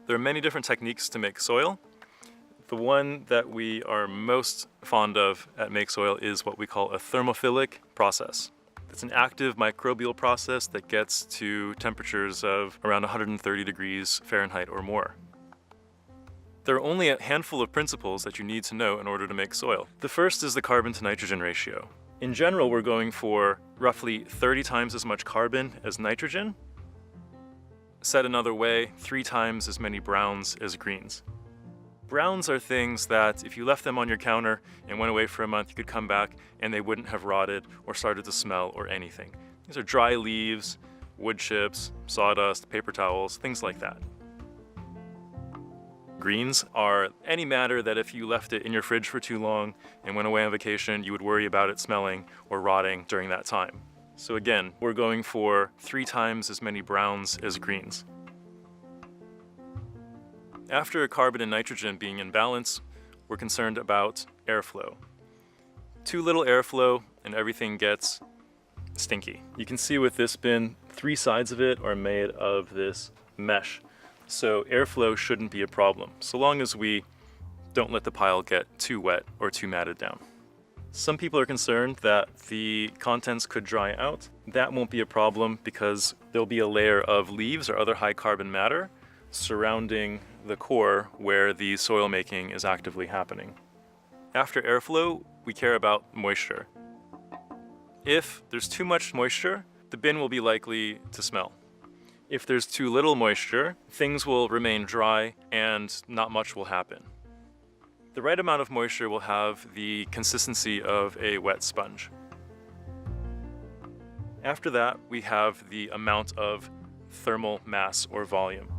There are many different techniques to make soil. The one that we are most fond of at Make Soil is what we call a thermophilic process. It's an active microbial process that gets to temperatures of around 130 degrees Fahrenheit or more. There are only a handful of principles that you need to know in order to make soil. The first is the carbon to nitrogen ratio. In general, we're going for roughly 30 times as much carbon as nitrogen. Said another way, 3 times as many browns as greens. Browns are things that if you left them on your counter and went away for a month, you could come back and they wouldn't have rotted or started to smell or anything. These are dry leaves, wood chips, sawdust, paper towels, things like that. Greens are any matter that if you left it in your fridge for too long and went away on vacation, you would worry about it smelling or rotting during that time. So again, we're going for 3 times as many browns as greens. After carbon and nitrogen being in balance, we're concerned about airflow. Too little airflow and everything gets stinky. You can see with this bin, 3 sides of it are made of this mesh. So airflow shouldn't be a problem, so long as we don't let the pile get too wet or too matted down. Some people are concerned that the contents could dry out. That won't be a problem because there'll be a layer of leaves or other high carbon matter surrounding the core where the soil making is actively happening. After airflow, we care about moisture. If there's too much moisture, the bin will be likely to smell. If there's too little moisture, things will remain dry and not much will happen. The right amount of moisture will have the consistency of a wet sponge. After that, we have the amount of thermal mass or volume.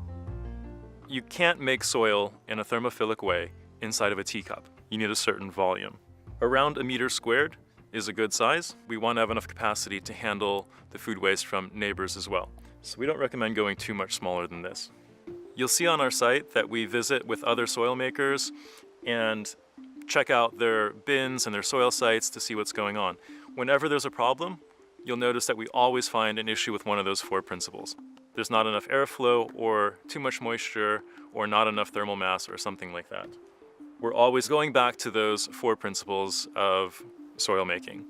You can't make soil in a thermophilic way inside of a teacup. You need a certain volume. Around 1 meter squared is a good size. We want to have enough capacity to handle the food waste from neighbors as well. So we don't recommend going too much smaller than this. You'll see on our site that we visit with other soil makers and check out their bins and their soil sites to see what's going on. Whenever there's a problem, you'll notice that we always find an issue with one of those 4 principles. There's not enough airflow or too much moisture or not enough thermal mass or something like that. We're always going back to those 4 principles of soil making.